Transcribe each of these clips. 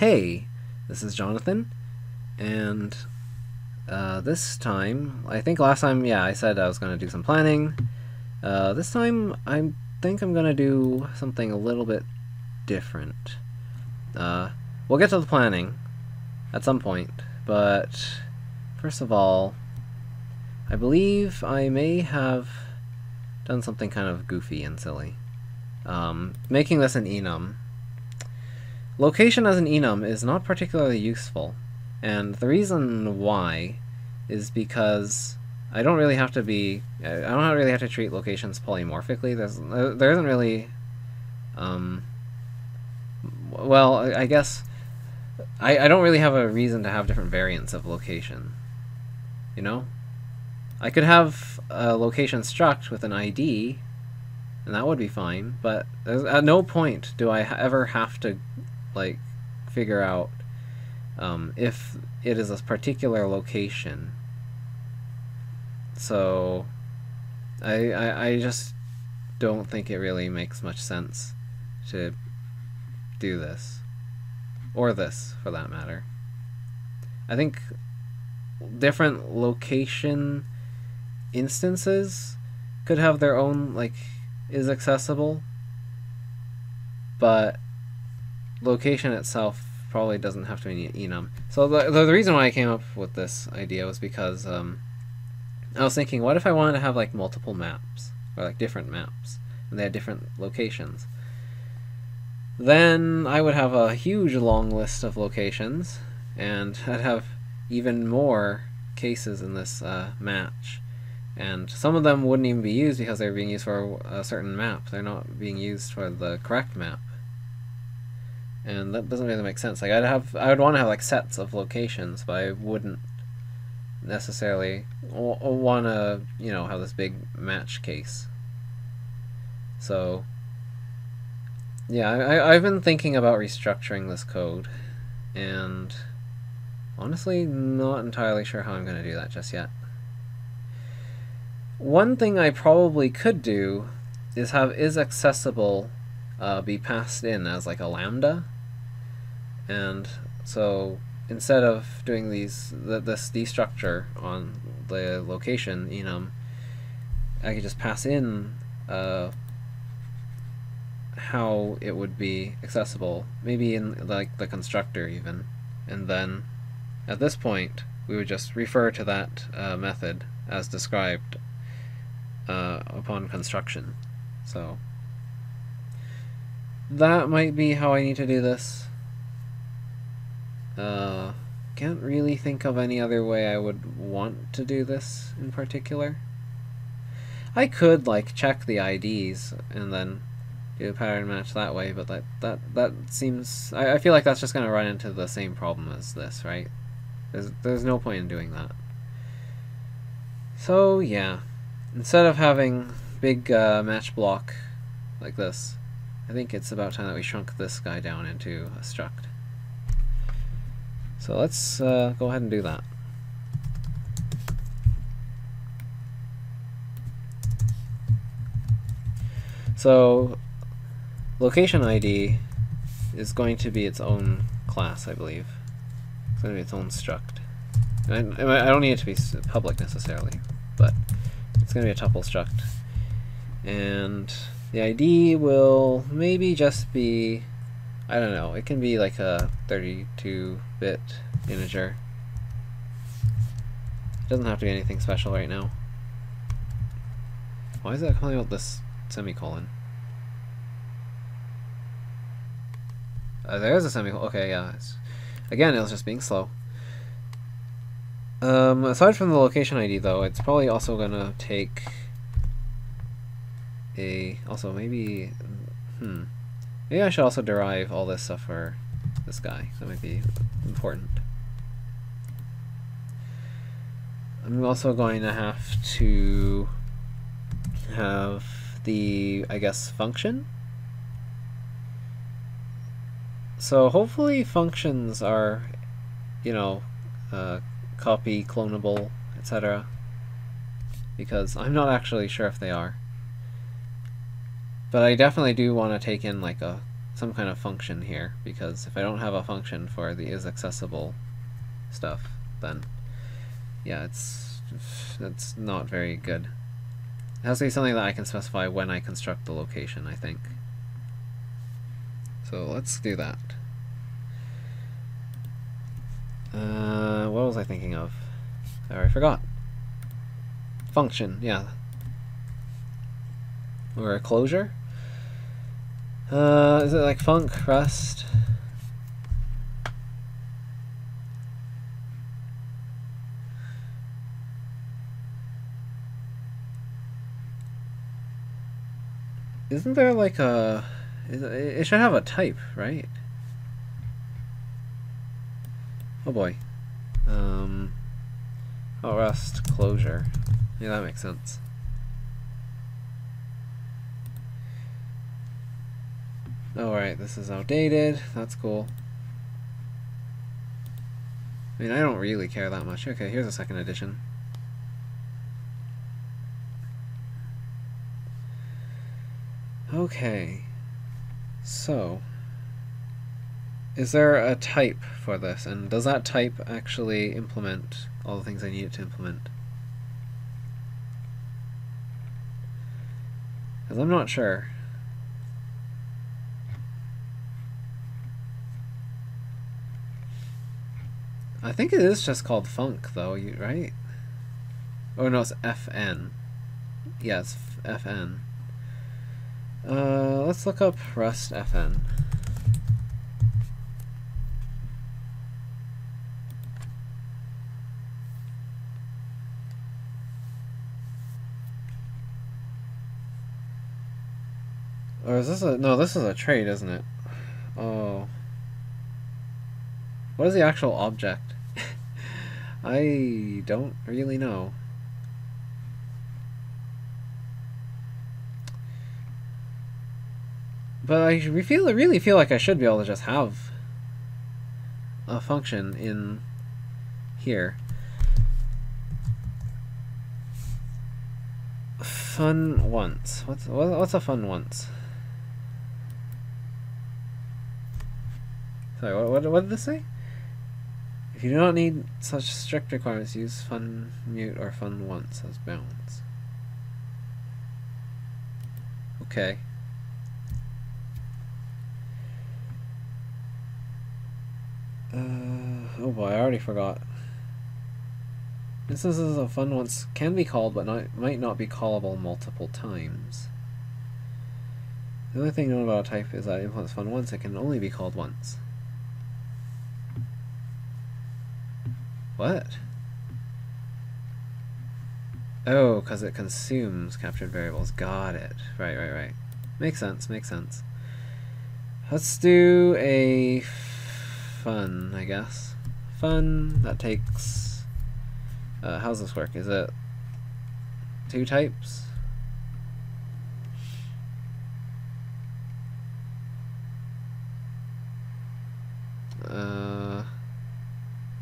Hey, this is Jonathan, and this time, I think last time, yeah, I said I was going to do some planning. This time, I think I'm going to do something a little bit different. We'll get to the planning at some point, but first of all, I believe I may have done something kind of goofy and silly. Making this an enum. Location as an enum is not particularly useful, and the reason why is because I don't really have to treat locations polymorphically. There isn't really, well, I guess I don't really have a reason to have different variants of location. You know, I could have a location struct with an ID, and that would be fine. But at no point do I ever have to like figure out if it is a particular location. So I just don't think it really makes much sense to do this, or this for that matter. I think different location instances could have their own, like, is accessible, but location itself probably doesn't have to be enum. So the reason why I came up with this idea was because I was thinking, what if I wanted to have like multiple maps, or like different maps, and they had different locations? Then I would have a huge long list of locations, and I'd have even more cases in this match. And some of them wouldn't even be used because they're being used for a certain map. They're not being used for the correct map. And that doesn't really make sense. Like I would want to have like sets of locations, but I wouldn't necessarily want to, you know, have this big match case. So yeah, I've been thinking about restructuring this code, and honestly not entirely sure how I'm going to do that just yet. One thing I probably could do is have isAccessible be passed in as like a lambda. And so instead of doing this destructure on the location enum, I could just pass in how it would be accessible, maybe in like the constructor even, and then at this point we would just refer to that method as described upon construction. So that might be how I need to do this. Can't really think of any other way I would want to do this in particular. I could like check the IDs and then do a pattern match that way, but that seems, I feel like that's just going to run into the same problem as this, right? There's no point in doing that. So yeah, instead of having big match block like this, I think it's about time that we shrunk this guy down into a struct. So let's go ahead and do that. So location ID is going to be its own class, I believe. It's going to be its own struct. I don't need it to be public necessarily, but it's going to be a tuple struct. And the ID will maybe just be, I don't know, it can be like a 32-bit integer. It doesn't have to be anything special right now. Why is that calling out this semicolon? There is a semicolon. Okay, yeah. Again, it was just being slow. Aside from the location ID, though, it's probably also gonna take a... Also, maybe... Maybe I should also derive all this stuff for this guy. That might be important. I'm also going to have to have the, I guess, function. So hopefully functions are, you know, copy, clonable, etc. Because I'm not actually sure if they are. But I definitely do want to take in like a some kind of function here, because if I don't have a function for the is accessible stuff, then yeah, that's not very good. It has to be something that I can specify when I construct the location, I think. So let's do that. What was I thinking of? Oh, I forgot. Function, yeah. Or a closure? Is it like func, rust? Isn't there like a... It should have a type, right? Oh boy. Oh, rust, closure. Yeah, that makes sense. Oh, right, this is outdated. That's cool. I mean, I don't really care that much. Okay, here's a second edition. Okay. So, is there a type for this? And does that type actually implement all the things I need it to implement? Because I'm not sure. I think it is just called func, though, right? Oh, no, it's fn. Yeah, it's fn. Let's look up rust fn. Or is this a... No, this is a trait, isn't it? Oh. What is the actual object? I don't really know. But I really feel like I should be able to just have a function in here. Fun once. What's a fun once? Sorry, what did this say? If you do not need such strict requirements, use fun mute or fun once as bounds. Okay. Oh boy, I already forgot. Instances of fun once can be called, but might not be callable multiple times. The only thing known about a type is that it implements fun once, it can only be called once. What? Oh, because it consumes captured variables. Got it. Right. Makes sense. Let's do a fun, I guess. Fun, that takes... how's this work? Is it 2 types?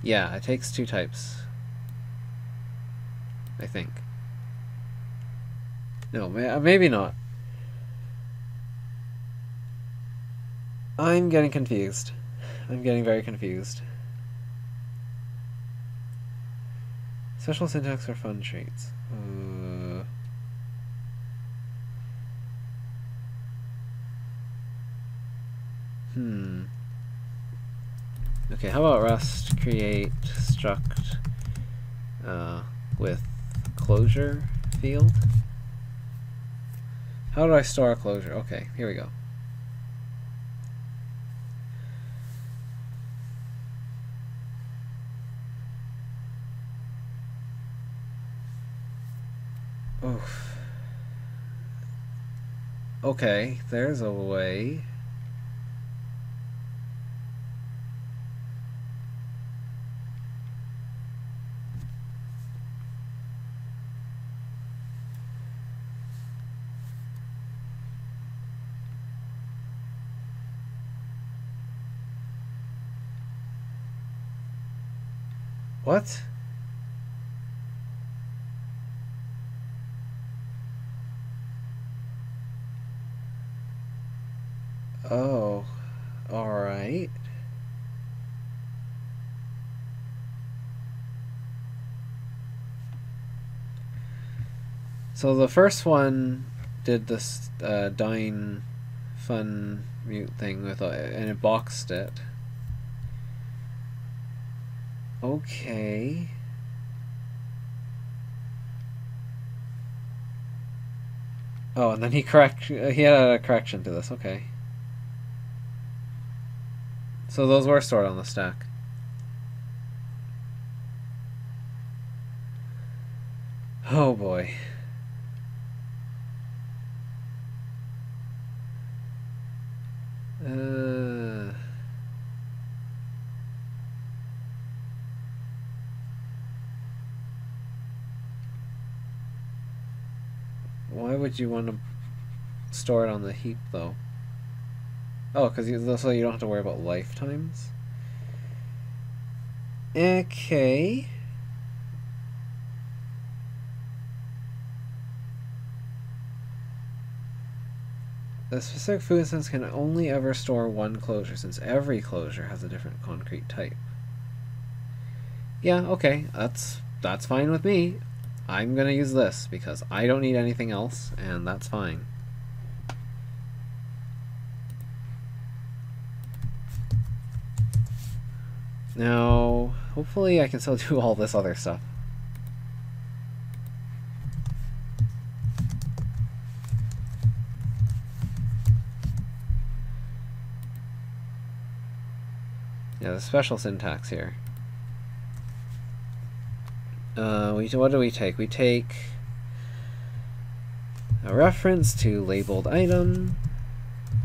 Yeah, it takes 2 types. I think. No, maybe not. I'm getting confused. I'm getting very confused. Special syntax for fun traits. Okay, how about Rust create struct with closure field? How do I store a closure? Okay, here we go. Oof. Okay, there's a way. What? Oh, alright. So the first one did this dine fun mute thing with and it boxed it. Okay. Oh, and then he had a correction to this. Okay. So those were stored on the stack. Oh boy. Why would you want to store it on the heap though? Oh, because so you don't have to worry about lifetimes? Okay. The specific food instance can only ever store one closure, since every closure has a different concrete type. Yeah, okay, that's fine with me. I'm gonna use this because I don't need anything else, and that's fine. Now, hopefully I can still do all this other stuff. Yeah, the special syntax here. What do we take? We take a reference to labeled item,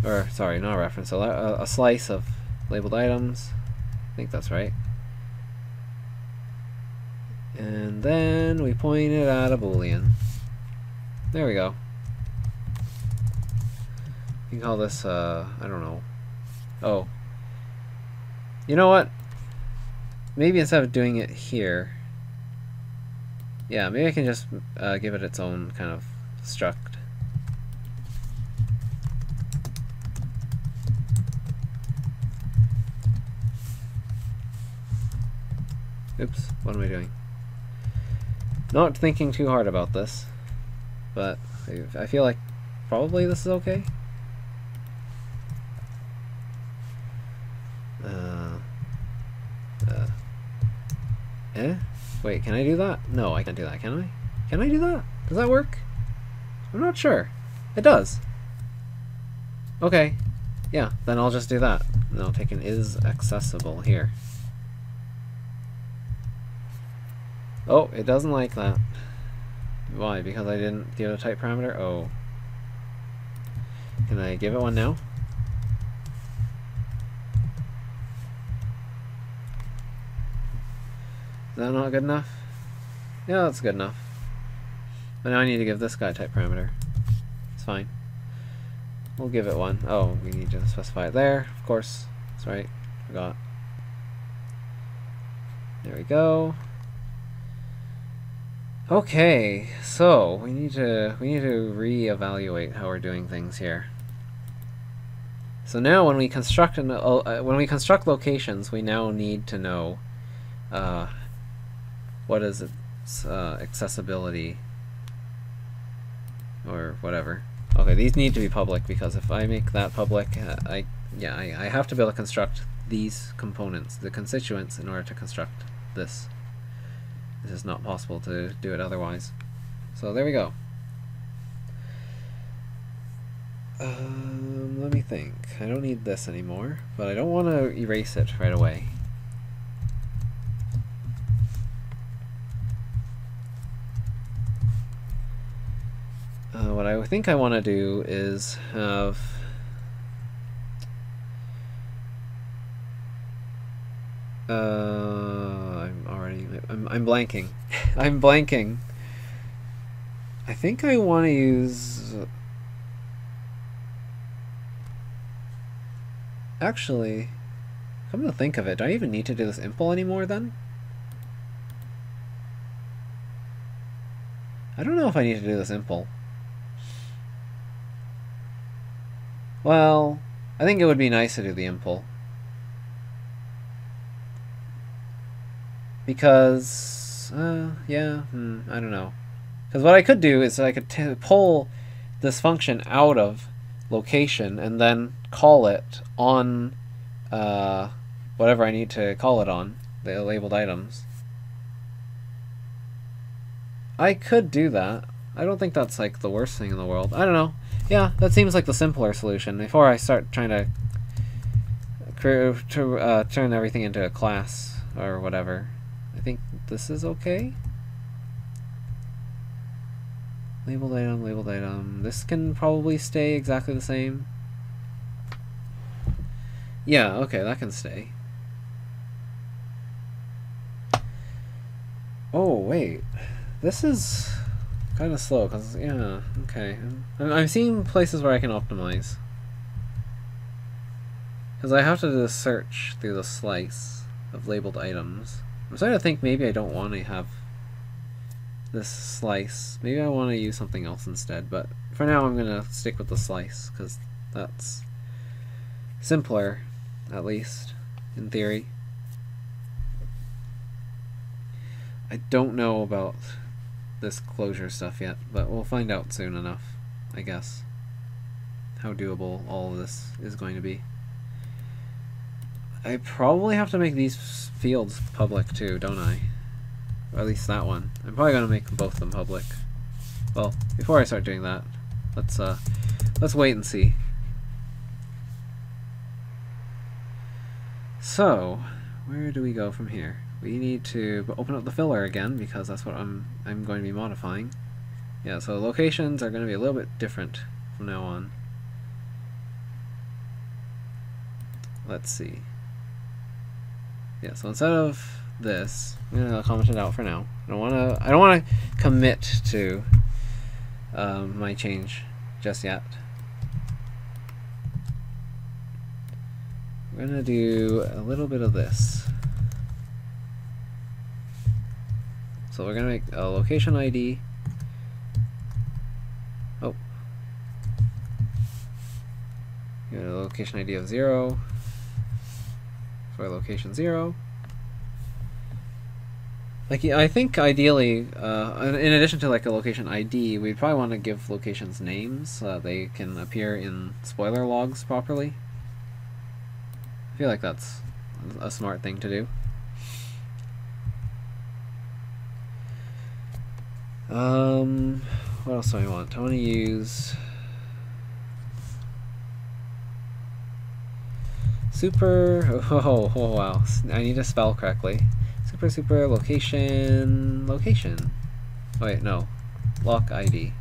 or sorry, not a reference, a slice of labeled items. I think that's right. And then we point it at a boolean. There we go. You can call this, I don't know. Oh. You know what? Maybe instead of doing it here, yeah, maybe I can just give it its own kind of struct. Oops, what am I doing? Not thinking too hard about this, but I feel like probably this is okay. Wait, can I do that? No, I can't do that, can I? Can I do that? Does that work? I'm not sure. It does. Okay. Yeah, then I'll just do that. And I'll take an is accessible here. Oh, it doesn't like that. Why? Because I didn't give it a type parameter? Oh. Can I give it one now? Is that not good enough? Yeah, that's good enough. But now I need to give this guy a type parameter. It's fine. We'll give it one. Oh, we need to specify it there, of course. That's right. Forgot. There we go. Okay, so we need to reevaluate how we're doing things here. So now when we construct locations, we now need to know what is its accessibility or whatever. Okay, these need to be public because if I make that public, I have to be able to construct these components, the constituents, in order to construct this. This is not possible to do it otherwise. So there we go. Let me think. I don't need this anymore, but I don't want to erase it right away. What I think I want to do is have I'm blanking. I'm blanking. I think I want to use. Actually, come to think of it, do I even need to do this impl anymore then? I don't know if I need to do this impl. Well, I think it would be nice to do the impl. Because, yeah, I don't know. Because what I could do is I could pull this function out of location and then call it on whatever I need to call it on, the labeled items. I could do that. I don't think that's like the worst thing in the world. I don't know. Yeah, that seems like the simpler solution before I start trying to turn everything into a class or whatever. I think this is okay. Labeled item, labeled item. This can probably stay exactly the same. Yeah, okay, that can stay. Oh, wait. This is kind of slow, because, yeah, okay. I'm seeing places where I can optimize. Because I have to do a search through the slice of labeled items. I'm starting to think maybe I don't want to have this slice. Maybe I want to use something else instead, but for now I'm going to stick with the slice, because that's simpler, at least, in theory. I don't know about this closure stuff yet, but we'll find out soon enough, I guess, how doable all of this is going to be. I probably have to make these fields public too, don't I? Or at least that one. I'm probably going to make both of them public. Well, before I start doing that, let's wait and see. So, where do we go from here? We need to open up the filler again, because that's what I'm going to be modifying. Yeah, so locations are going to be a little bit different from now on. Let's see. Yeah, so instead of this, I'm gonna comment it out for now. I don't wanna commit to my change just yet. We're gonna do a little bit of this. So we're gonna make a location ID. Oh. Get a location ID of 0 for location 0. Like, I think ideally, in addition to like a location ID, we'd probably want to give locations names so that they can appear in spoiler logs properly. I feel like that's a smart thing to do. What else do I want? I want to use super. Oh wow! I need to spell correctly. Super location. Oh, wait, no. Lock ID.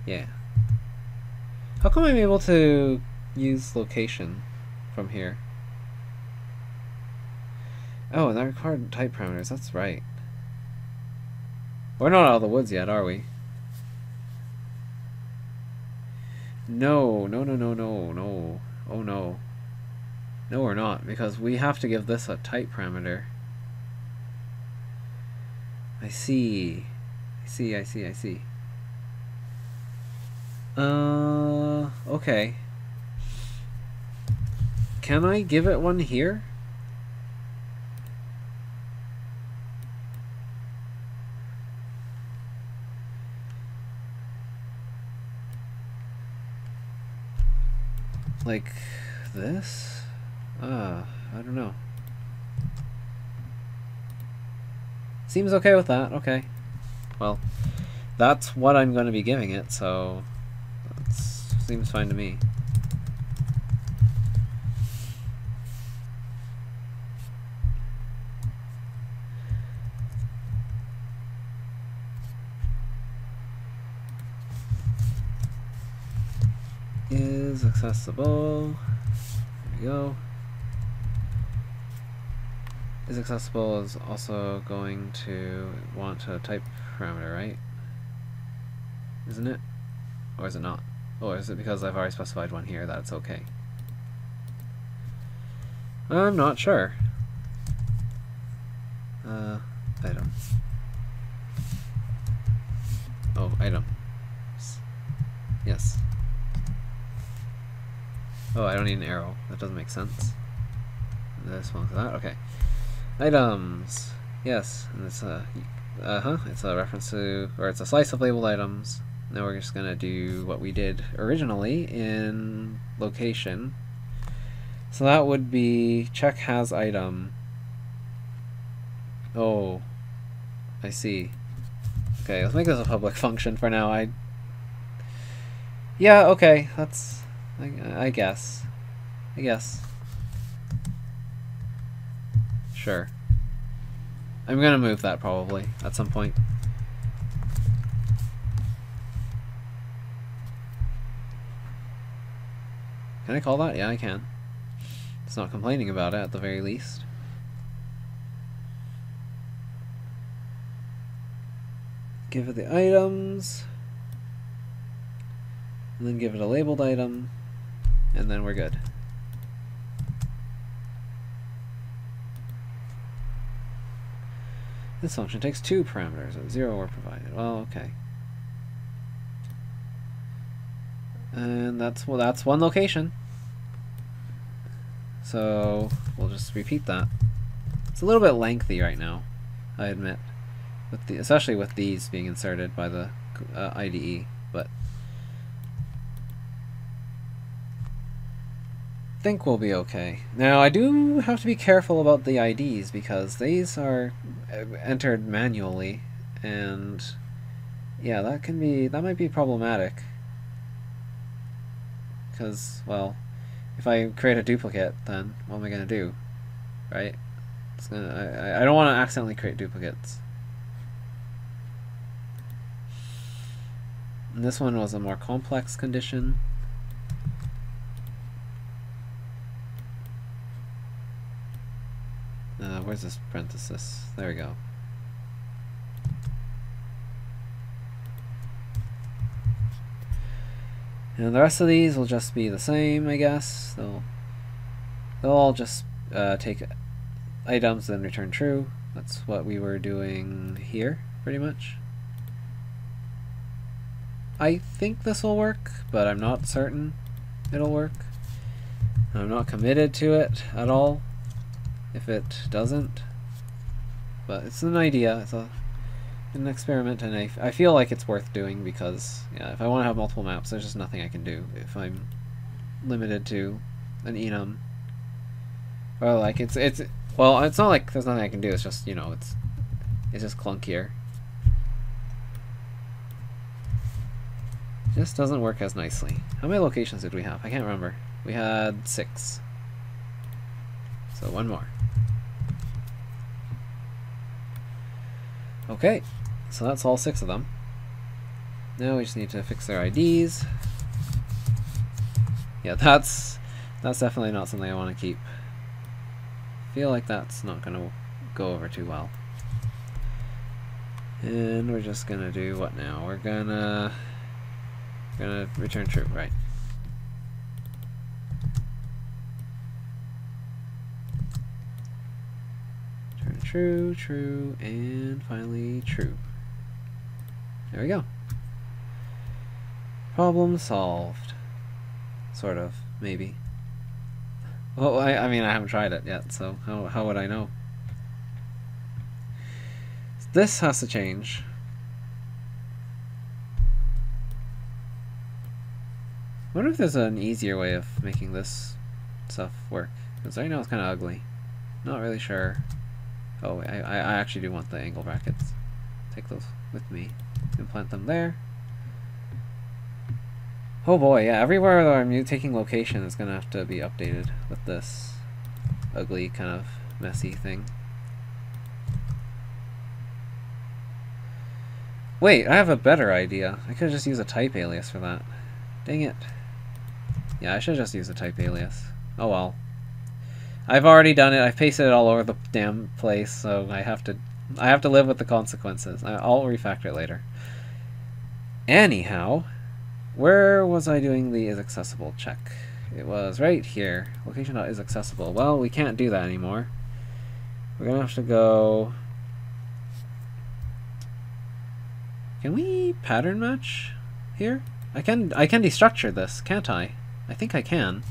Yeah. How come I'm able to use location from here? Oh, and that required type parameters. That's right. We're not out of the woods yet, are we? No. Oh no. No, we're not, because we have to give this a type parameter. I see. Okay. Can I give it one here? Like this? I don't know. Seems okay with that. Okay. Well, that's what I'm going to be giving it, so that seems fine to me. Is accessible. There we go. Is accessible is also going to want a type parameter, right? Isn't it? Or is it not? Or is it because I've already specified one here that it's okay? I'm not sure. Item. Oh, item. Yes. Oh, I don't need an arrow. That doesn't make sense. This one to that. Okay. Items. Yes, and it's a it's a reference to, or it's a slice of labeled items. Now we're just gonna do what we did originally in location. So that would be check has item. Oh, I see. Okay, let's make this a public function for now. Yeah, okay, that's I guess. Sure. I'm gonna move that probably at some point. Can I call that? Yeah, I can. It's not complaining about it at the very least. Give it the items. And then give it a labeled item. And then we're good. This function takes 2 parameters, and 0 were provided. Well, okay. And that's one location. So we'll just repeat that. It's a little bit lengthy right now, I admit, especially with these being inserted by the IDE, but I think we'll be okay. Now I do have to be careful about the IDs because these are entered manually, and yeah, that might be problematic. Because, well, if I create a duplicate, then what am I gonna do, right? I don't want to accidentally create duplicates. And this one was a more complex condition. Where's this parenthesis? There we go. And the rest of these will just be the same, I guess. They'll all just take items and return true. That's what we were doing here, pretty much. I think this will work, but I'm not certain it'll work. I'm not committed to it at all if it doesn't. But it's an idea. It's an experiment, and I feel like it's worth doing because, yeah, if I want to have multiple maps, there's just nothing I can do if I'm limited to an enum. Or like well, it's not like there's nothing I can do. It's just, you know, it's just clunkier. Just doesn't work as nicely. How many locations did we have? I can't remember. We had 6. So one more. Okay, so that's all 6 of them. Now we just need to fix their IDs. Yeah, that's definitely not something I want to keep. I feel like that's not going to go over too well. And we're just going to do what now? We're gonna return true, right? Return true, true, and finally true. There we go. Problem solved. Sort of, maybe. Well, I mean, I haven't tried it yet, so how would I know? This has to change. I wonder if there's an easier way of making this stuff work. Because right now it's kind of ugly. Not really sure. Oh, I actually do want the angle brackets. Take those with me. Implant them there. Oh boy, yeah, everywhere that I'm taking location is going to have to be updated with this ugly, kind of messy thing. Wait, I have a better idea. I could just use a type alias for that. Dang it. Yeah, I should just use a type alias. Oh well. I've already done it. I've pasted it all over the damn place, so I have to live with the consequences. I'll refactor it later. Anyhow, where was I doing the is accessible check? It was right here. Location.is accessible. Well, we can't do that anymore. We're gonna have to go. Can we pattern match here? I can destructure this, can't I? I think I can.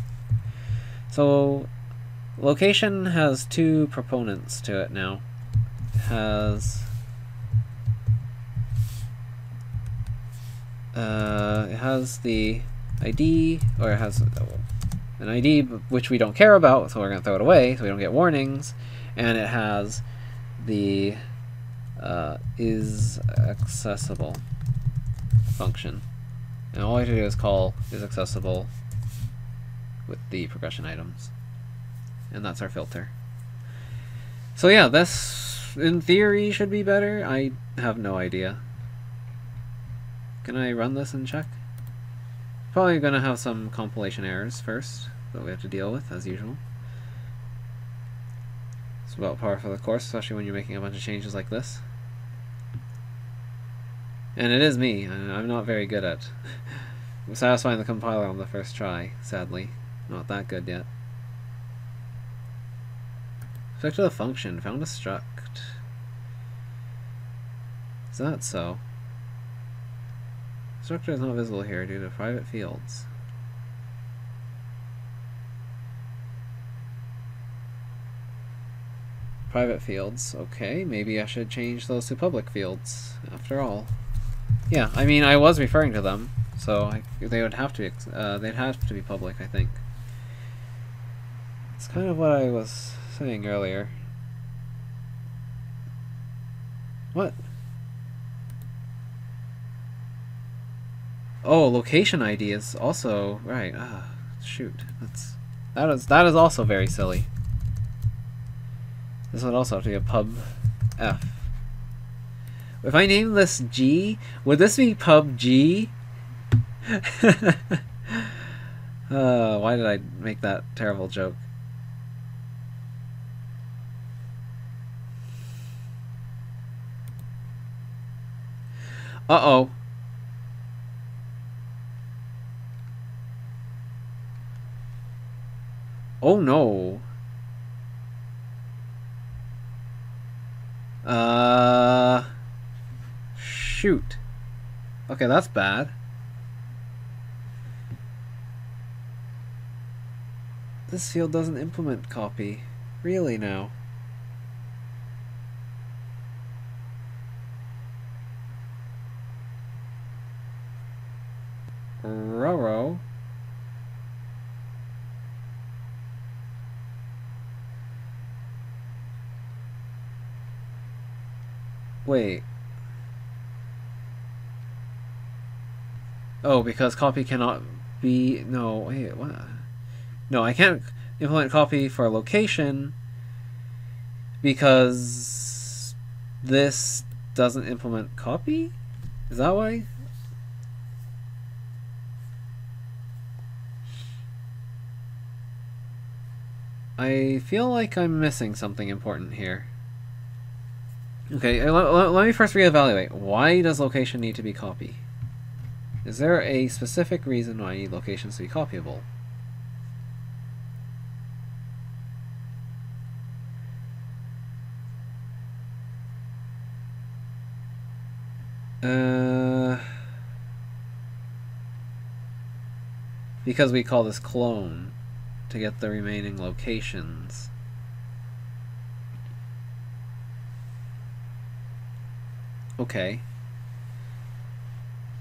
So location has two proponents to it now. It has the ID, or it has an ID which we don't care about, so we're going to throw it away so we don't get warnings, and it has the is accessible function, and all I have to do is call is accessible with the progression items, and that's our filter. So yeah, this in theory should be better. I have no idea. Can I run this and check? Probably gonna have some compilation errors first that we have to deal with, as usual. It's about par for the course, especially when you're making a bunch of changes like this. And it is me. I'm not very good at satisfying the compiler on the first try, sadly. Not that good yet. Respect to the function, found a struct. Is that so? Structure is not visible here due to private fields. Private fields, okay, maybe I should change those to public fields, after all. Yeah, I mean, I was referring to them, so they would have to they'd have to be public, I think. It's kind of what I was saying earlier. What? Oh, location ID is also right. Ah, shoot. That is also very silly. This would also have to be a pub F. If I name this G, would this be pub G? Why did I make that terrible joke? Uh-oh. Oh no. Shoot. Okay, that's bad. This field doesn't implement copy. Really now? Roro. Wait. Oh, because copy cannot be... No, wait, what? No, I can't implement copy for location because this doesn't implement copy? Is that why? I feel like I'm missing something important here. Okay, let me first reevaluate. Why does location need to be copy? Is there a specific reason why I need locations to be copyable? Because we call this clone to get the remaining locations. Okay.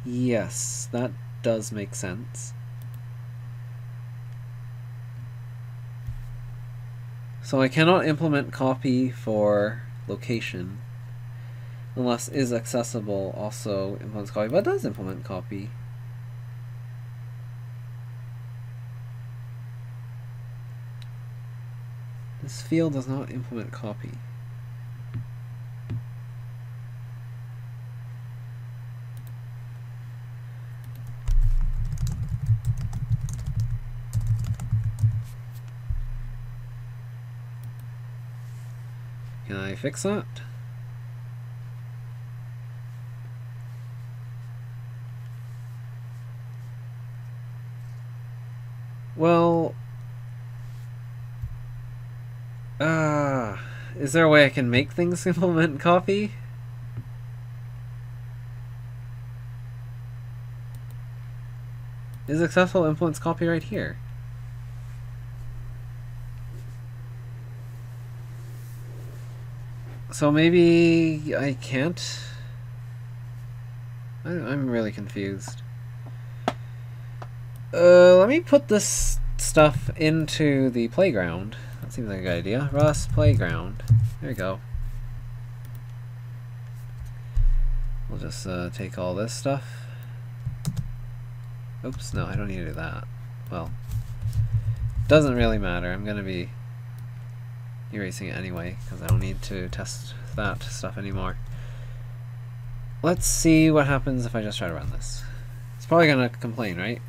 Yes, that does make sense. So I cannot implement copy for location unless is accessible also implements copy, but it does implement copy. This field does not implement copy. Can I fix that? Well, is there a way I can make things implement copy? Is accessible implements copy right here? So maybe I can't? I'm really confused. Let me put this stuff into the playground. That seems like a good idea. Rust playground. There we go. We'll just take all this stuff. Oops, no, I don't need to do that. Well, doesn't really matter. I'm going to be erasing it anyway, because I don't need to test that stuff anymore. Let's see what happens if I just try to run this. It's probably going to complain, right?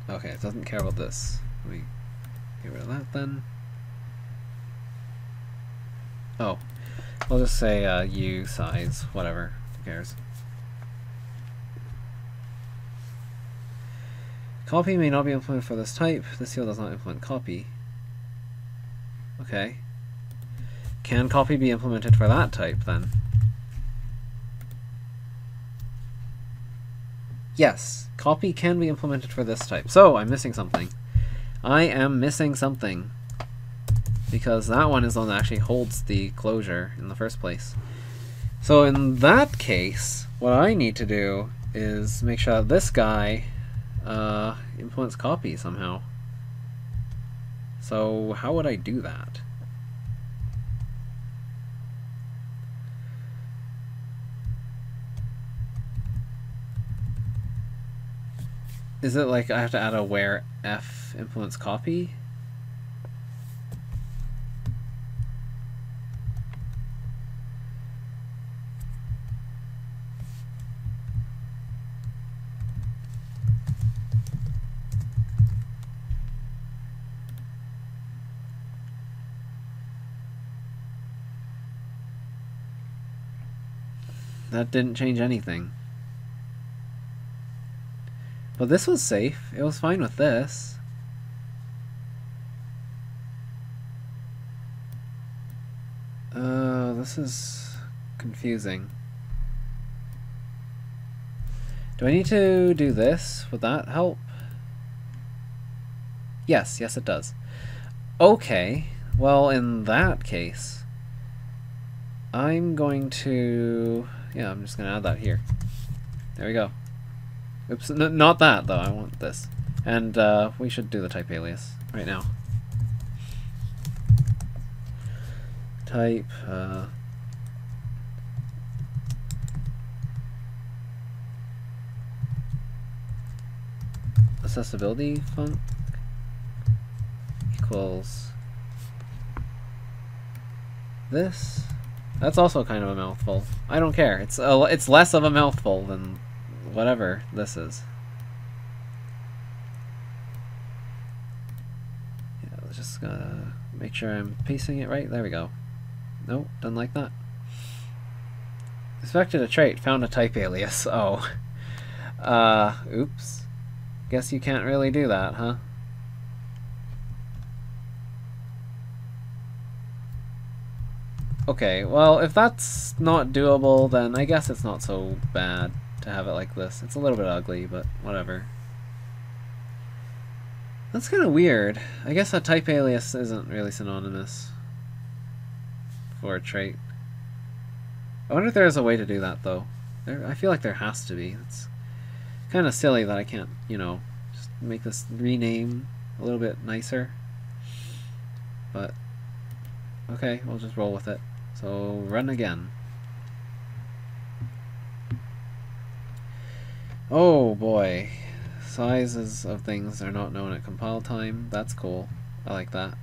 Okay, it doesn't care about this. Let me get rid of that then. Oh, I'll just say U size, whatever, who cares. Copy may not be implemented for this type. This field does not implement copy. Okay. Can copy be implemented for that type then? Yes, copy can be implemented for this type. So I'm missing something. I am missing something. Because that one is the one that actually holds the closure in the first place. So in that case, what I need to do is make sure that this guy implements copy somehow. So how would I do that? Is it like I have to add a where f implements copy? That didn't change anything. But this was safe. It was fine with this. This is confusing. Do I need to do this? Would that help? Yes, yes it does. Okay, well in that case, I'm going to... yeah, I'm just going to add that here. There we go. Oops, not that though, I want this. And we should do the type alias right now. Type, accessibility func equals this. That's also kind of a mouthful. I don't care. It's less of a mouthful than whatever this is. Yeah, let's just make sure I'm pasting it right. There we go. Nope, doesn't like that. Inspected a trait, found a type alias. Oh. Oops. Guess you can't really do that, huh? Okay, well, if that's not doable, then I guess it's not so bad to have it like this. It's a little bit ugly, but whatever. That's kind of weird. I guess a type alias isn't really synonymous for a trait. I wonder if there's a way to do that, though. I feel like there has to be. It's kind of silly that I can't, you know, just make this rename a little bit nicer. But, okay, we'll just roll with it. So, run again. Oh boy. Sizes of things are not known at compile time. That's cool. I like that.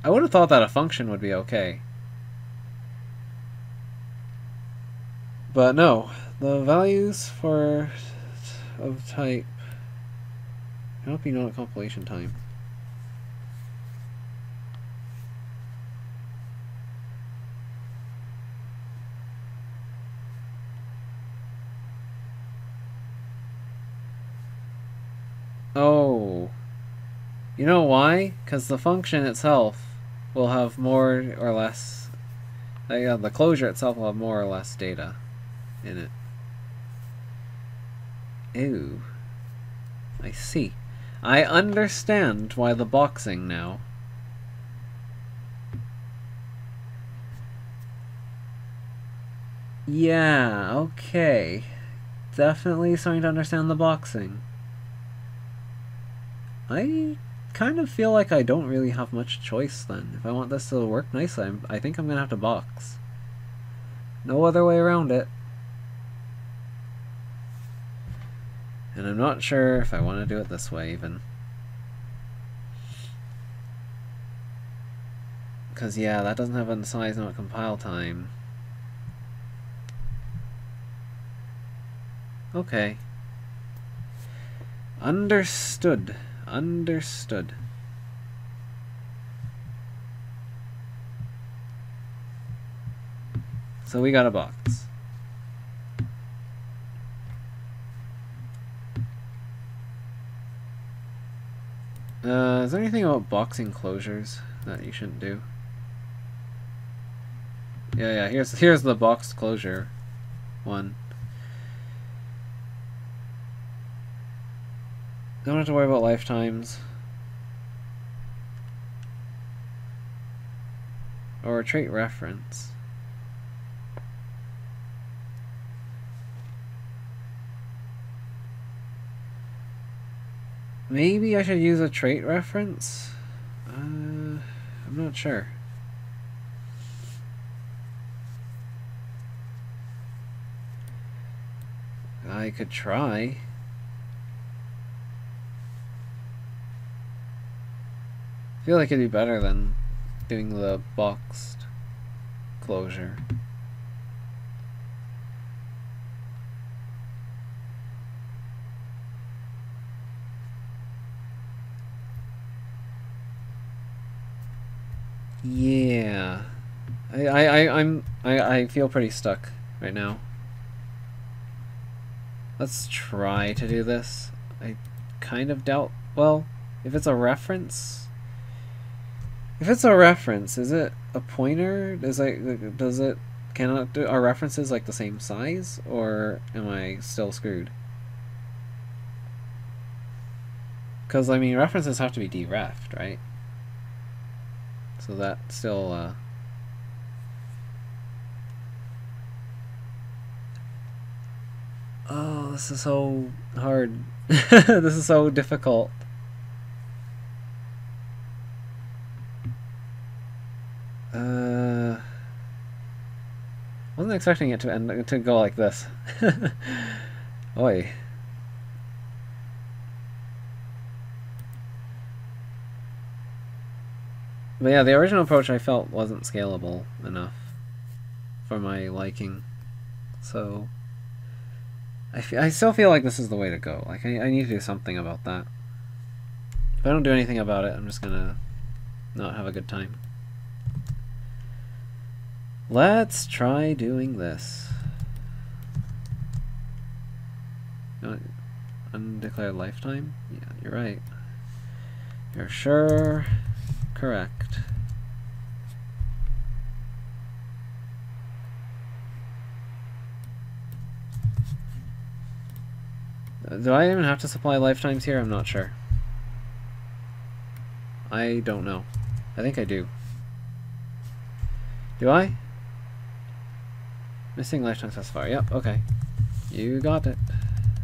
I would have thought that a function would be okay. But no. The values for of type cannot be known at compilation time. Oh. You know why? Because the function itself will have more or less... the closure itself will have more or less data in it. Ew. I see. I understand why the boxing now. Yeah, okay. Definitely starting to understand the boxing. I kind of feel like I don't really have much choice then. If I want this to work nicely, I think I'm gonna have to box. No other way around it. And I'm not sure if I want to do it this way even. Because yeah, that doesn't have a size not compile time. Okay. Understood. Understood. So we got a box. Is there anything about boxing closures that you shouldn't do? Yeah, here's the box closure one. Don't have to worry about lifetimes. Or a trait reference. Maybe I should use a trait reference? I'm not sure. I could try. I feel like it'd be better than doing the boxed closure. Yeah. I feel pretty stuck right now. Let's try to do this. I kind of doubt, well, if it's a reference, is it a pointer? Are references like the same size, or am I still screwed? Because I mean, references have to be derefed, right? So that still oh, this is so hard. This is so difficult. Wasn't expecting it to go like this. Oi. But yeah, the original approach I felt wasn't scalable enough for my liking. So I still feel like this is the way to go. Like I need to do something about that. If I don't do anything about it, I'm just gonna not have a good time. Let's try doing this. Undeclared lifetime? Yeah, you're right. You're sure correct. Do I even have to supply lifetimes here? I'm not sure. I don't know. I think I do. Do I? Missing lifetime specifier. Yep, okay. You got it.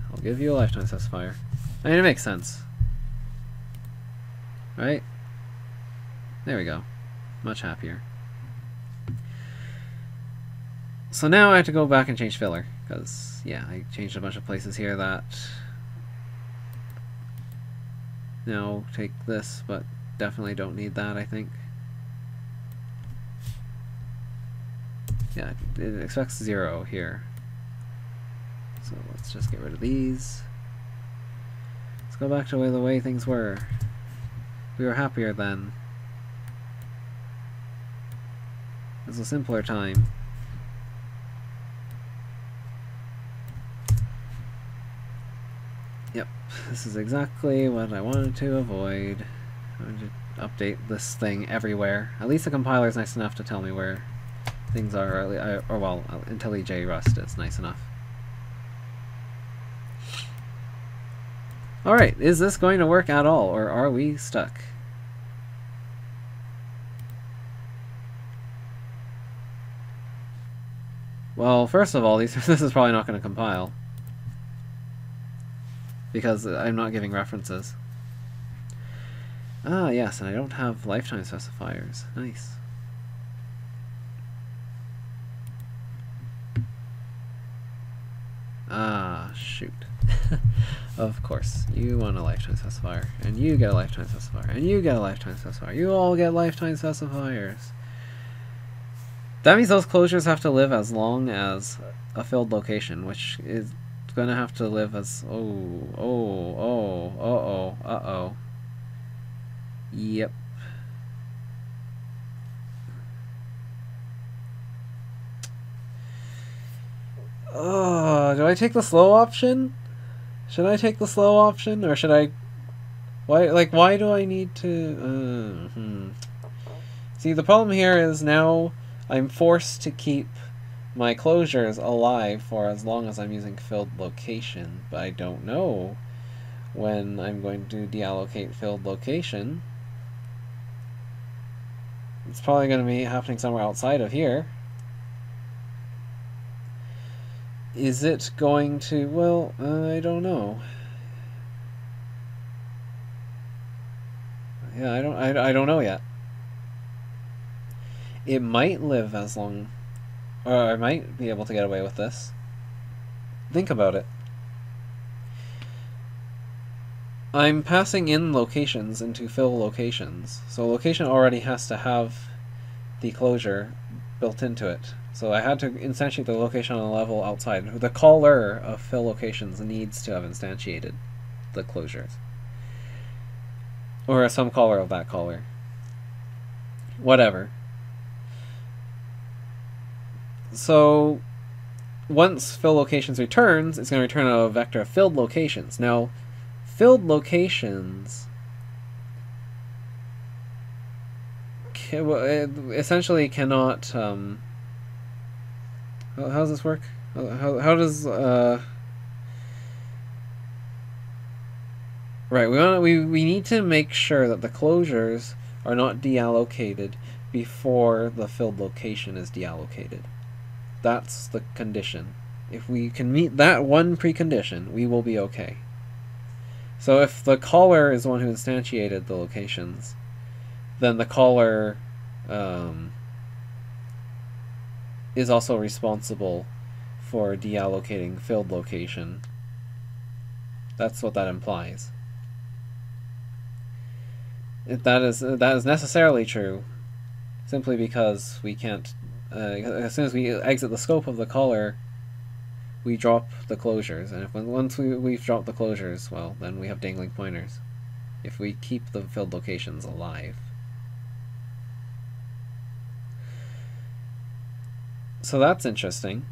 I'll give you a lifetime specifier. I mean, it makes sense. Right? There we go. Much happier. So now I have to go back and change filler. Because, yeah, I changed a bunch of places here that now take this, but definitely don't need that, I think. Yeah, it expects 0 here. So let's just get rid of these. Let's go back to the way things were. We were happier then. It was a simpler time. Yep, this is exactly what I wanted to avoid. I wanted to update this thing everywhere. At least the compiler is nice enough to tell me where things are, or well, IntelliJ Rust is nice enough. Alright, is this going to work at all, or are we stuck? Well, first of all, this is probably not going to compile. Because I'm not giving references. Ah, yes, and I don't have lifetime specifiers. Nice. Ah, shoot. Of course, you want a lifetime specifier, and you get a lifetime specifier, and you get a lifetime specifier. You all get lifetime specifiers. That means those closures have to live as long as a filled location, which is gonna have to live as... uh-oh. Yep. Oh, do I take the slow option? Should I take the slow option, or should I... Why do I need to... See, the problem here is now I'm forced to keep my closures alive for as long as I'm using filled location, but I don't know when I'm going to deallocate filled location. It's probably going to be happening somewhere outside of here. Is it going to... Well, I don't know. Yeah, I don't know yet. It might live as long... Or I might be able to get away with this. Think about it. I'm passing in locations into fill locations. So location already has to have the closure built into it. So I had to instantiate the location on a level outside. The caller of fill locations needs to have instantiated the closures. Or some caller of that caller. Whatever. So once fill locations returns, it's going to return a vector of filled locations. Now, filled locations essentially cannot... how does this work? How does... Right, we need to make sure that the closures are not deallocated before the filled location is deallocated. That's the condition. If we can meet that one precondition, we will be okay. So if the caller is the one who instantiated the locations, then the caller is also responsible for deallocating filled location. That's what that implies. That is necessarily true, simply because we can't... as soon as we exit the scope of the caller, we drop the closures, and once we've dropped the closures, well, then we have dangling pointers. If we keep the filled locations alive. So that's interesting.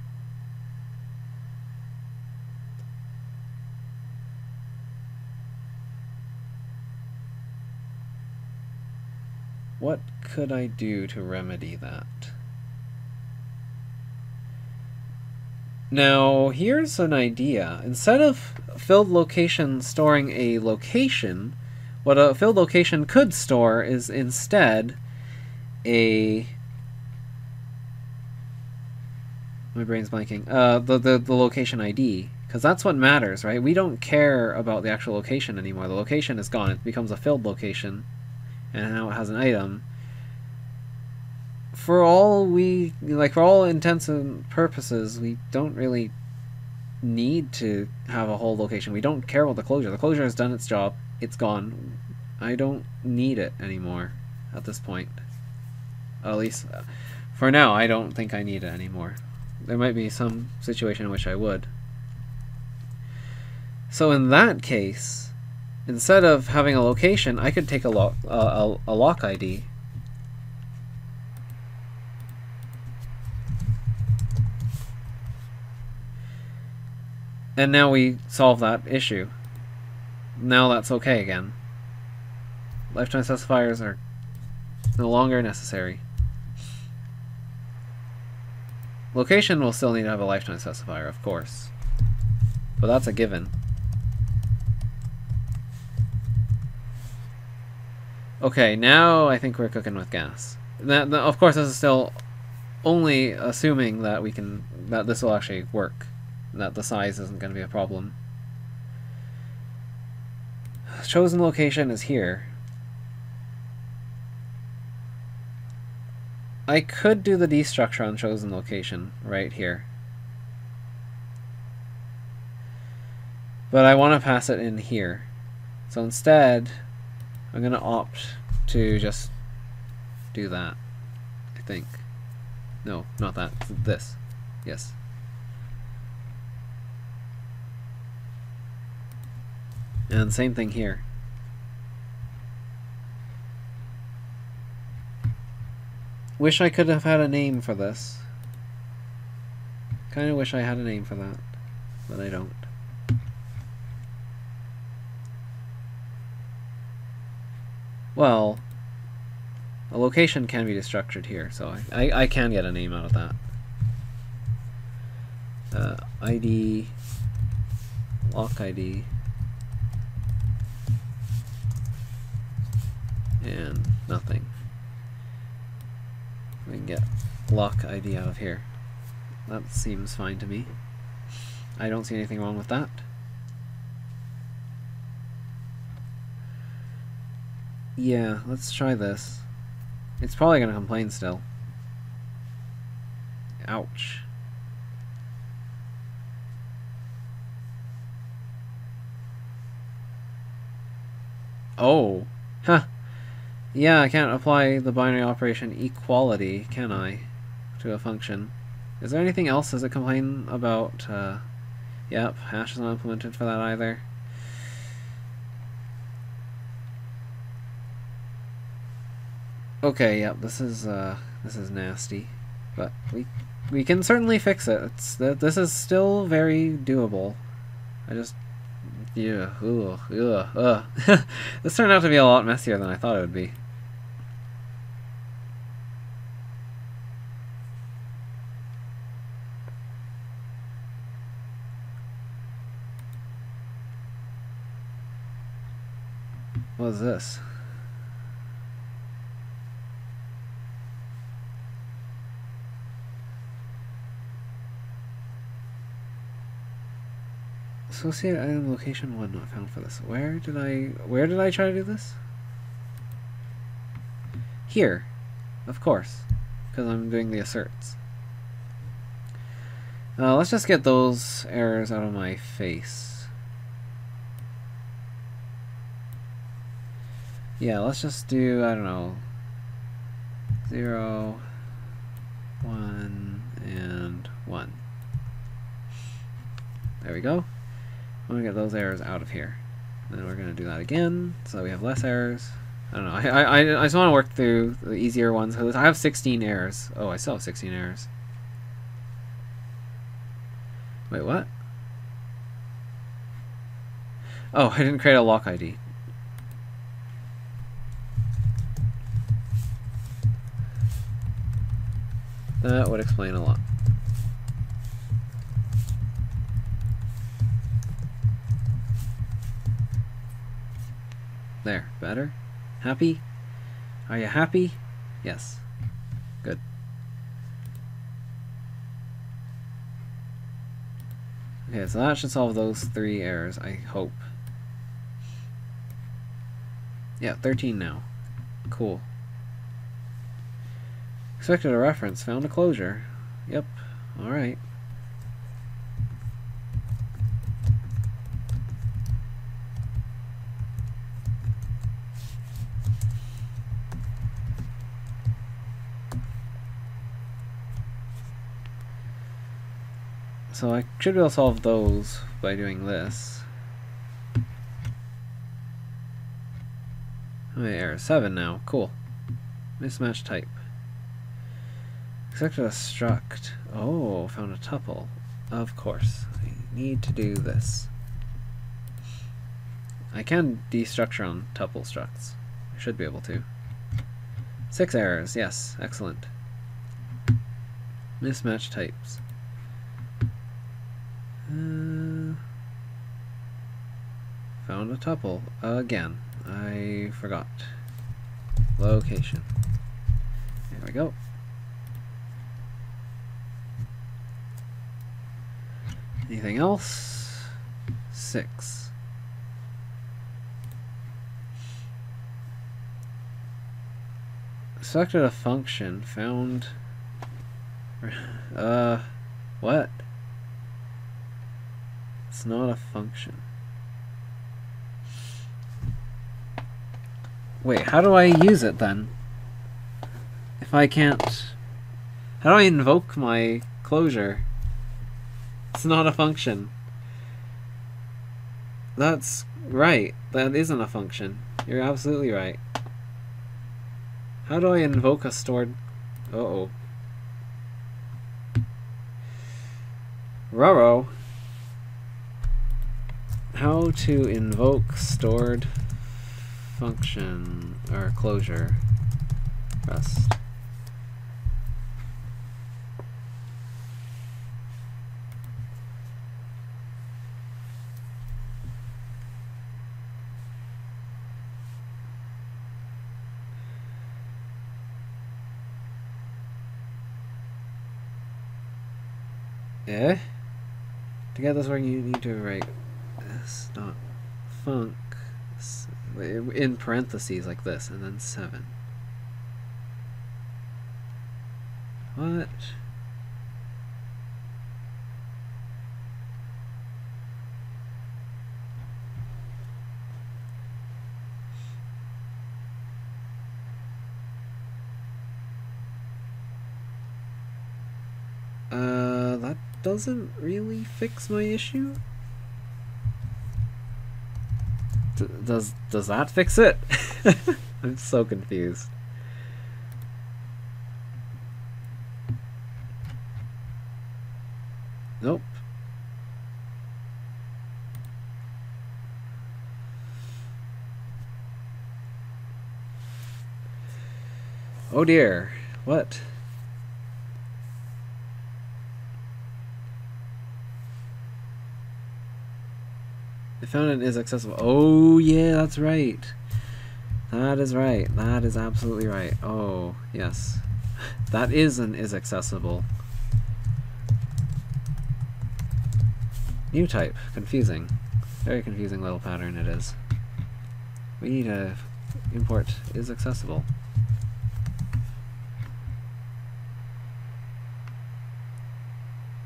What could I do to remedy that? Now, here's an idea. Instead of filled location storing a location, what a filled location could store is instead a... My brain's blanking. The location ID. Because that's what matters, right? We don't care about the actual location anymore. The location is gone. It becomes a filled location. And now it has an item. For all intents and purposes, we don't really need to have a whole location. We don't care about the closure. The closure has done its job. It's gone. I don't need it anymore at this point. At least for now, I don't think I need it anymore. There might be some situation in which I would. So in that case, instead of having a location, I could take a lock ID. And now we solve that issue. Now that's okay again. Lifetime specifiers are no longer necessary. Location will still need to have a lifetime specifier, of course. But that's a given. Okay, now I think we're cooking with gas. Of course, this is still only assuming that that this will actually work, that the size isn't going to be a problem. Chosen location is here. I could do the destructure on chosen location right here, but I want to pass it in here. So instead, I'm going to opt to just do that, I think. No, not that. This. Yes. And same thing here. Wish I could have had a name for this. Kind of wish I had a name for that, but I don't. Well, a location can be destructured here, so I can get a name out of that. ID, lock ID, and nothing. We can get lock ID out of here. That seems fine to me. I don't see anything wrong with that. Yeah, let's try this. It's probably going to complain still. Ouch. Oh. Huh. Yeah, I can't apply the binary operation equality, can I, to a function. Is there anything else? Does it complain about, yep, hash is not implemented for that either. Okay, yep, this is nasty, but we can certainly fix it. This is still very doable. I just, yeah, This turned out to be a lot messier than I thought it would be. What is this? Associated item location 1 not found for this. Where did I try to do this? Here, of course, because I'm doing the asserts. Let's just get those errors out of my face. Yeah, let's just do, I don't know, 0, 1, and 1. There we go. I'm going to get those errors out of here. Then we're going to do that again, so we have less errors. I don't know, I just want to work through the easier ones, because I have 16 errors. Oh, I still have 16 errors. Wait, what? Oh, I didn't create a lock ID. That would explain a lot. There, better? Happy? Are you happy? Yes. Good. Okay, so that should solve those 3 errors, I hope. Yeah, 13 now. Cool. Expected a reference, found a closure. Yep, alright. So I should be able to solve those by doing this. How many errors? 7 now. Cool. Mismatch type. Expected a struct. Oh, found a tuple. Of course. I need to do this. I can destructure on tuple structs. I should be able to. 6 errors. Yes. Excellent. Mismatch types. Found a tuple again. I forgot. Location. There we go. Anything else? 6. Selected a function. Found... what? It's not a function. Wait, how do I use it then? If I can't... How do I invoke my closure? It's not a function. That's right. That isn't a function. You're absolutely right. How do I invoke a stored... Uh-oh. Roro. How to invoke stored function or closure. Rest. Eh? To get this working, you need to write this dot func in parentheses like this, and then 7. What? That doesn't really fix my issue. Does that fix it? I'm so confused. Nope. Oh dear. What? I found it is accessible. Oh yeah, that's right. That is right. That is absolutely right. Oh, yes. That is accessible. New type. Confusing. Very confusing little pattern it is. We need to import is accessible.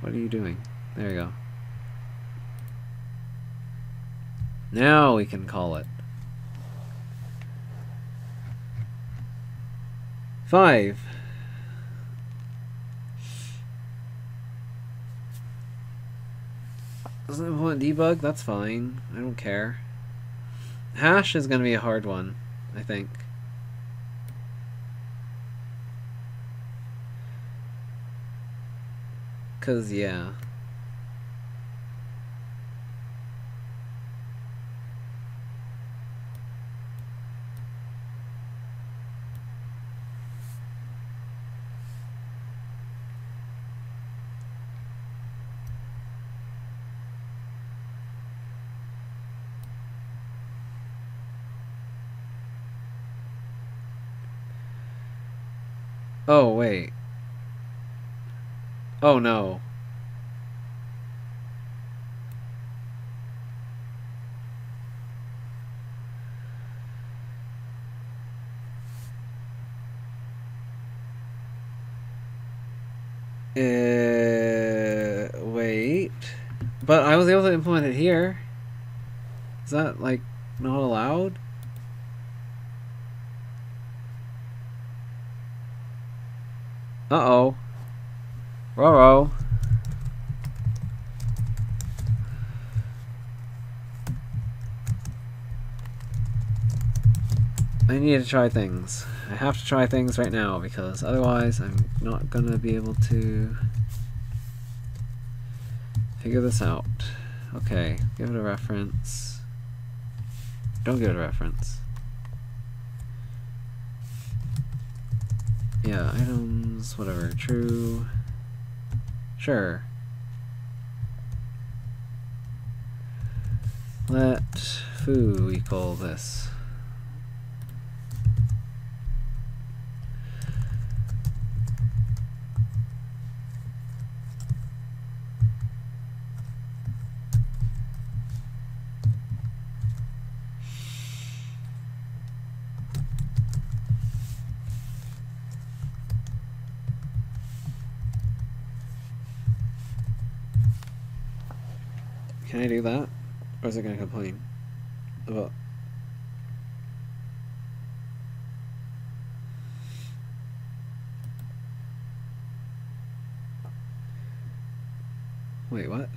What are you doing? There you go. Now we can call it. 5. Doesn't implement debug? That's fine. I don't care. Hash is going to be a hard one, I think. Cause yeah. Oh, wait. Oh, no. Wait. But I was able to implement it here. Is that, like, not allowed? Uh-oh. Roro. I need to try things. I have to try things right now because otherwise I'm not gonna be able to figure this out. Okay, give it a reference. Don't give it a reference. Yeah, items, whatever, true. Sure. Let foo equal this. Can I do that? Or is it going to complain about... Wait, what?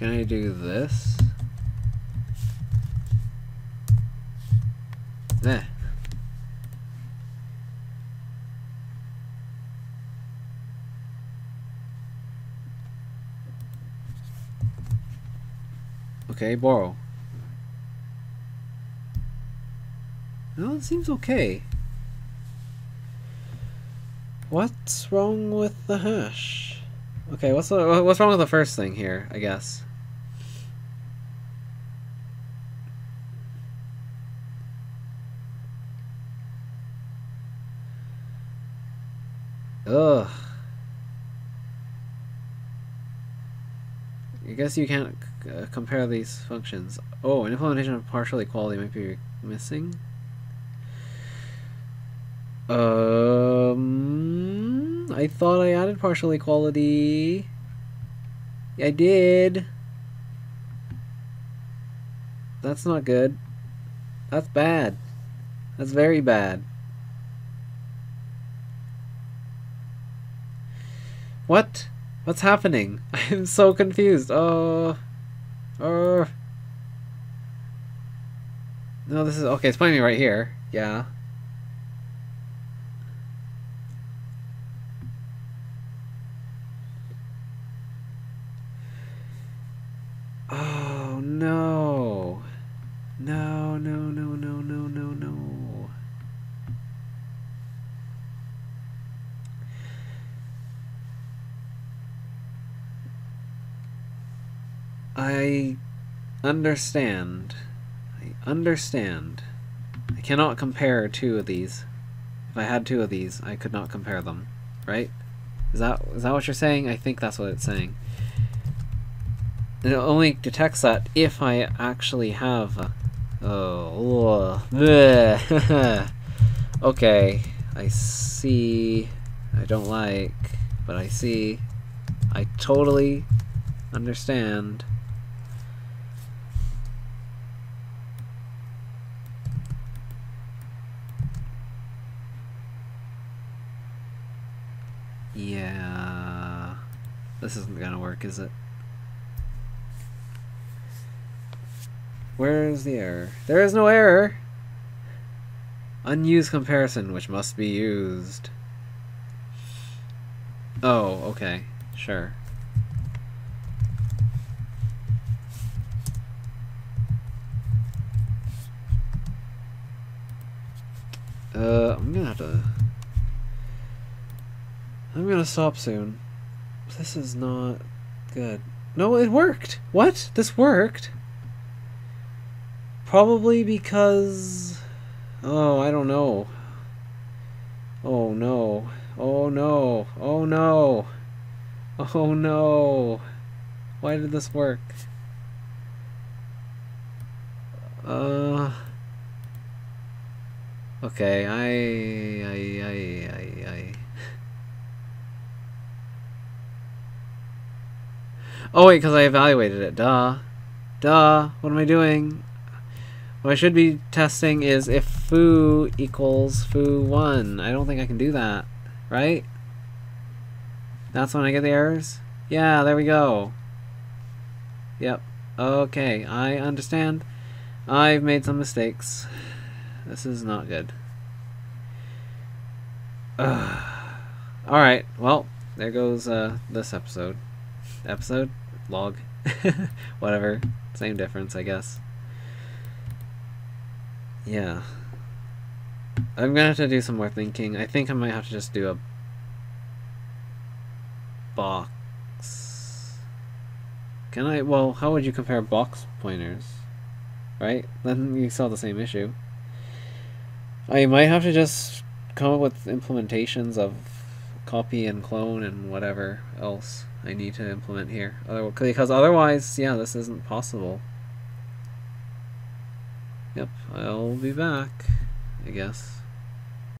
Can I do this? Eh. Okay, borrow. No, it seems okay. What's wrong with the hash? Okay, what's wrong with the first thing here, I guess? Ugh. I guess you can't compare these functions. Oh, an implementation of partial equality might be missing. I thought I added partial equality. I did. That's not good. That's bad. That's very bad. What? What's happening? I'm so confused. No, this is okay. It's playing me right here. Yeah. Oh no. No, no, no, no, no, no, no. I understand. I understand. I cannot compare two of these. If I had two of these, I could not compare them. Right? Is that what you're saying? I think that's what it's saying. It only detects that if I actually have... Oh. Okay. I see. I don't like, but I see. I totally understand. Yeah. This isn't gonna work, is it? Where is the error? There is no error! Unused comparison, which must be used. Oh, okay. Sure. I'm gonna have to... I'm gonna stop soon. This is not good. No, it worked! What? This worked? Probably because... Oh, I don't know. Oh no. Oh no. Oh no. Oh no. Why did this work? Okay, Oh wait, because I evaluated it. Duh. Duh. What am I doing? What I should be testing is if foo equals foo1. I don't think I can do that. Right? That's when I get the errors? Yeah, there we go. Yep. Okay, I understand. I've made some mistakes. This is not good. Alright, well, there goes this episode. Episode? Log. Whatever. Same difference, I guess. Yeah. I'm gonna have to do some more thinking. I think I might have to just do a box. Can I? Well, how would you compare box pointers? Right? Then you still have the same issue. I might have to just come up with implementations of copy and clone and whatever else I need to implement here. Because otherwise, yeah, this isn't possible. Yep, I'll be back, I guess.